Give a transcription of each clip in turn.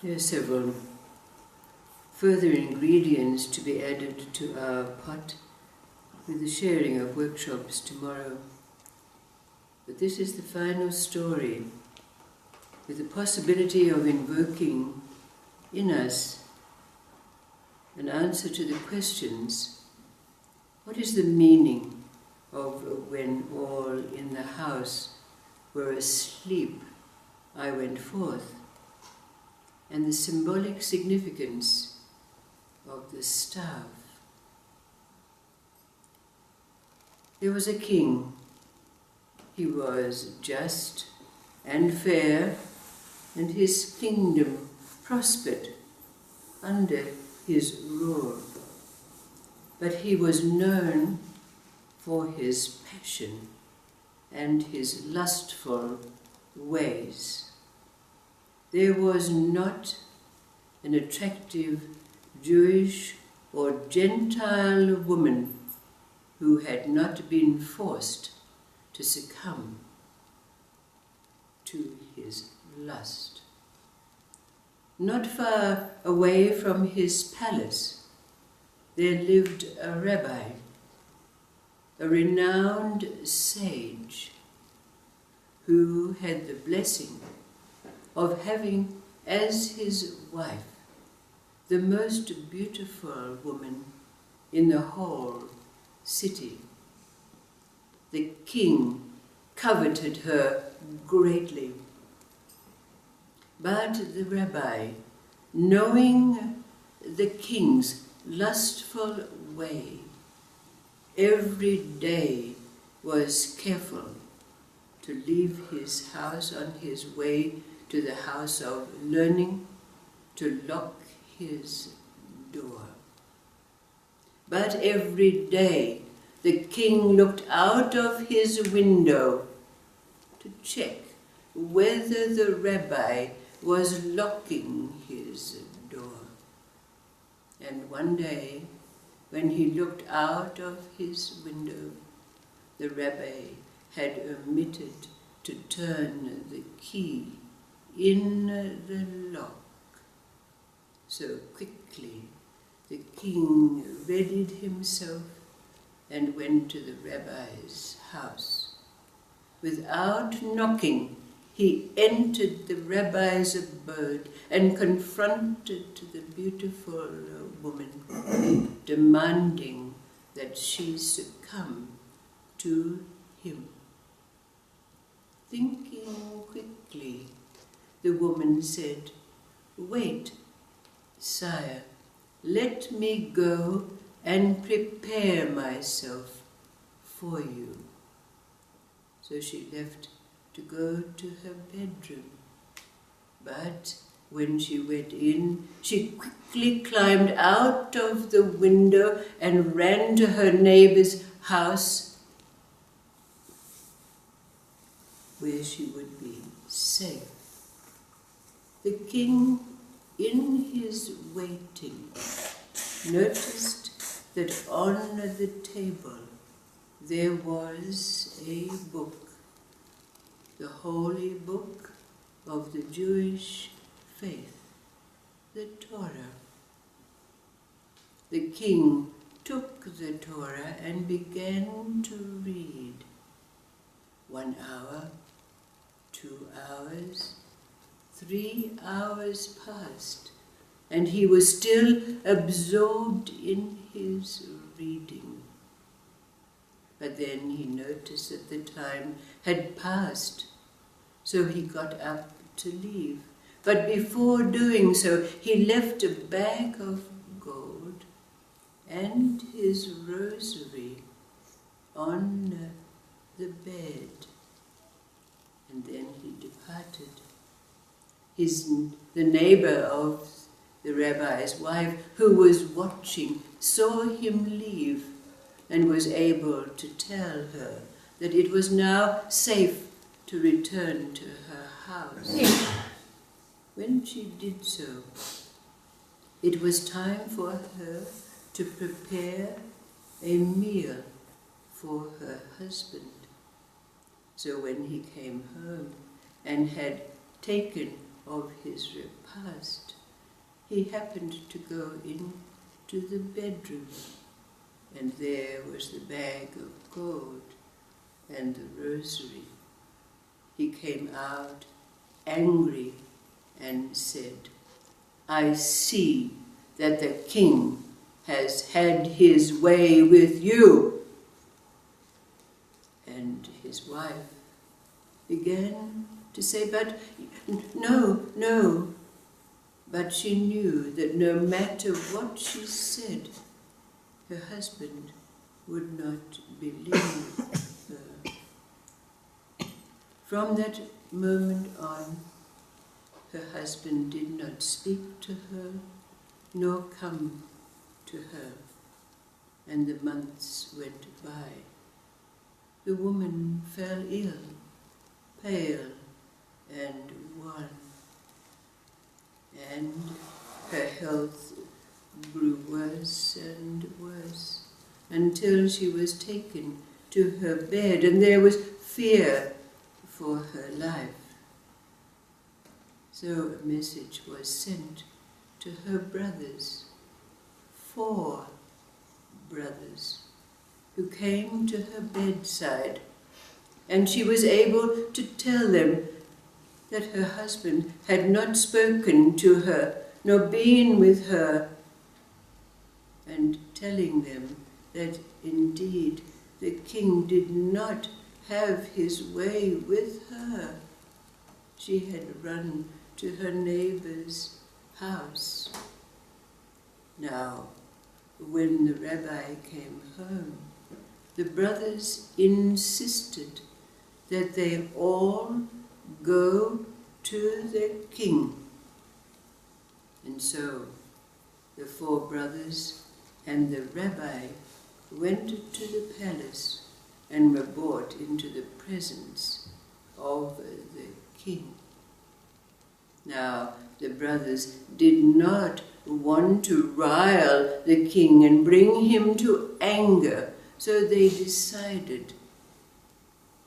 There are several further ingredients to be added to our pot with the sharing of workshops tomorrow. But this is the final story, with the possibility of invoking in us an answer to the questions: what is the meaning of when all in the house were asleep, I went forth? And the symbolic significance of the staff. There was a king. He was just and fair, and his kingdom prospered under his rule. But he was known for his passion and his lustful ways. There was not an attractive Jewish or Gentile woman who had not been forced to succumb to his lust. Not far away from his palace, there lived a rabbi, a renowned sage, who had the blessing of having as his wife the most beautiful woman in the whole city. The king coveted her greatly, but the rabbi, knowing the king's lustful way, every day was careful to leave his house on his way to the house of learning, to lock his door. But every day the king looked out of his window to check whether the rabbi was locking his door. And one day, when he looked out of his window, the rabbi had omitted to turn the key in the lock. So quickly the king readied himself and went to the rabbi's house. Without knocking, he entered the rabbi's abode and confronted the beautiful woman, demanding that she succumb to him. Thinking quickly, the woman said, "Wait, sire, let me go and prepare myself for you." So she left to go to her bedroom. But when she went in, she quickly climbed out of the window and ran to her neighbor's house, where she would be safe. The king, in his waiting, noticed that on the table there was a book, the holy book of the Jewish faith, the Torah. The king took the Torah and began to read. 1 hour, 2 hours, 3 hours passed, and he was still absorbed in his reading. But then he noticed that the time had passed, so he got up to leave. But before doing so, he left a bag of gold and his rosary on the bed, and then he departed. The neighbor of the rabbi's wife, who was watching, saw him leave and was able to tell her that it was now safe to return to her house. When she did so, it was time for her to prepare a meal for her husband. So when he came home and had taken of his repast, he happened to go into the bedroom, and there was the bag of gold and the rosary. He came out angry and said, "I see that the king has had his way with you." And his wife began to say, "But no." But she knew that no matter what she said, her husband would not believe her. From that moment on, her husband did not speak to her, nor come to her, and the months went by. The woman fell ill, pale and wan, and her health grew worse and worse, until she was taken to her bed, and there was fear for her life. So a message was sent to her brothers, 4 brothers, who came to her bedside, and she was able to tell them that her husband had not spoken to her, nor been with her, and telling them that indeed the king did not have his way with her. She had run to her neighbor's house. Now, when the rabbi came home, the brothers insisted that they all go to the king. And so the 4 brothers and the rabbi went to the palace and were brought into the presence of the king. Now, the brothers did not want to rile the king and bring him to anger, so they decided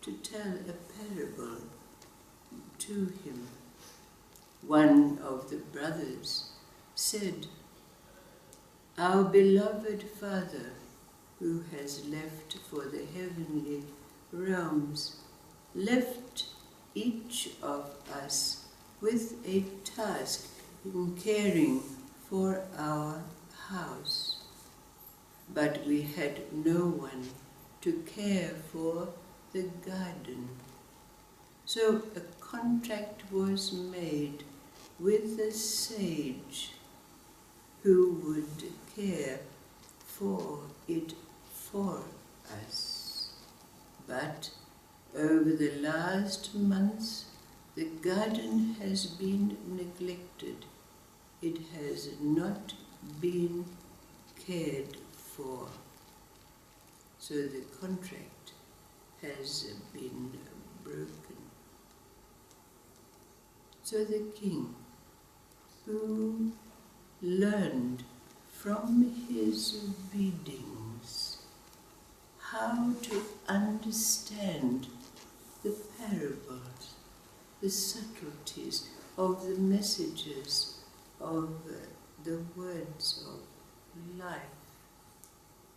to tell a parable to him. One of the brothers said, "Our beloved Father, who has left for the heavenly realms, left each of us with a task in caring for our house. But we had no one to care for the garden. So a contract was made with a sage who would care for it for us. But over the last months, the garden has been neglected. It has not been cared for. So the contract has been broken." So the king, who learned from his readings how to understand the parables, the subtleties of the messages of the words of life.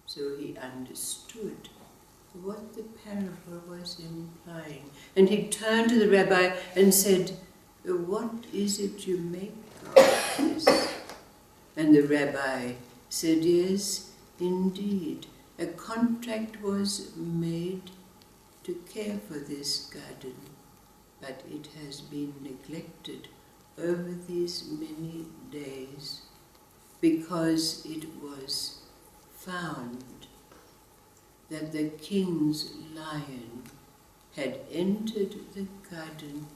So he understood what the parable was implying. And he turned to the rabbi and said, "What is it you make of this?" And the rabbi said, "Yes, indeed, a contract was made to care for this garden, but it has been neglected over these many days because it was found that the king's lion had entered the garden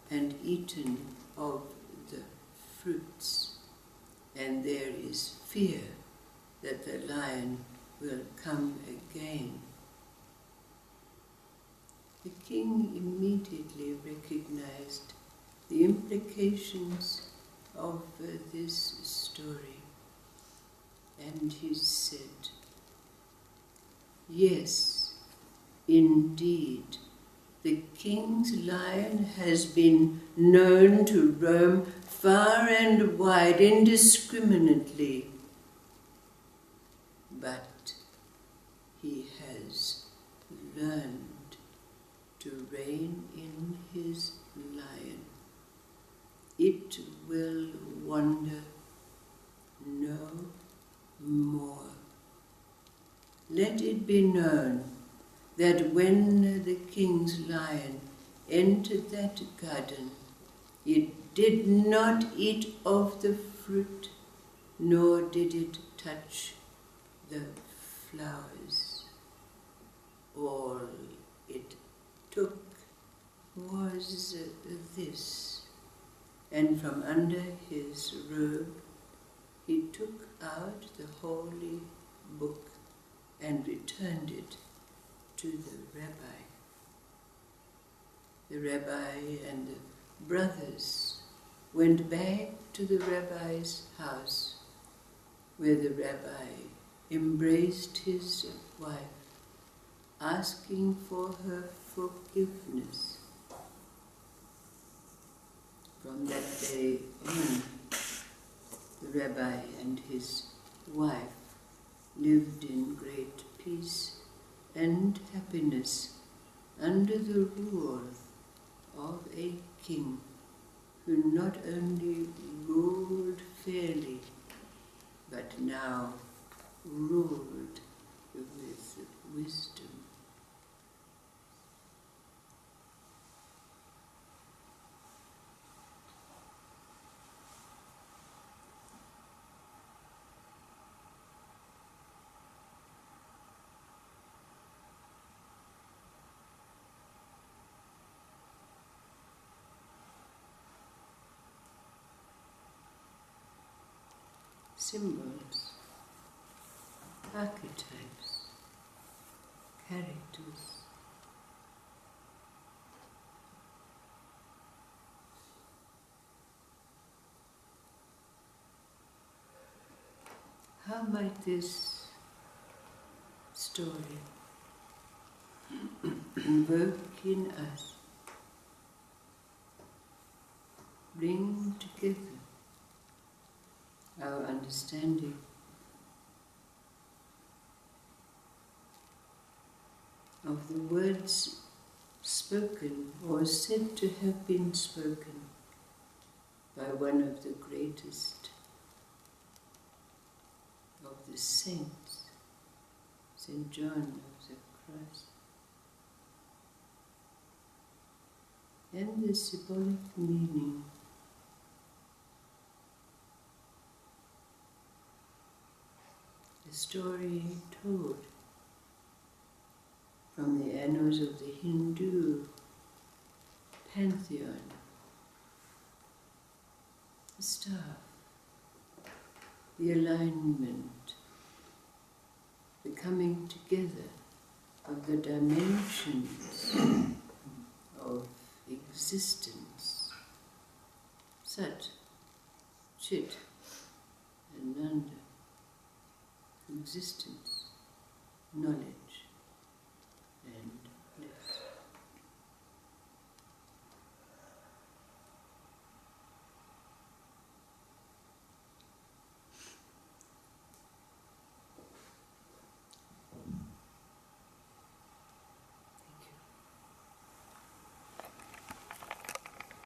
and eaten of the fruits, and there is fear that the lion will come again." The king immediately recognized the implications of this story, and he said, "Yes, indeed, the king's lion has been known to roam far and wide indiscriminately, but he has learned to rein in his lion. It will wander no more. Let it be known that when the king's lion entered that garden, it did not eat of the fruit, nor did it touch the flowers. All it took was this, and from under his robe he took out the holy book and returned it to the rabbi. The rabbi and the brothers went back to the rabbi's house, where the rabbi embraced his wife, asking for her forgiveness. From that day on, the rabbi and his wife lived in great peace and happiness under the rule of a king who not only ruled fairly, but now ruled with wisdom. Symbols, archetypes, characters. How might this story invoke in us, bring together our understanding of the words spoken or said to have been spoken by one of the greatest of the saints, St. John of the Cross, and the symbolic meaning the story told from the annals of the Hindu pantheon, the staff, the alignment, the coming together of the dimensions of existence, Sat, Chit, and Nanda, existence, knowledge.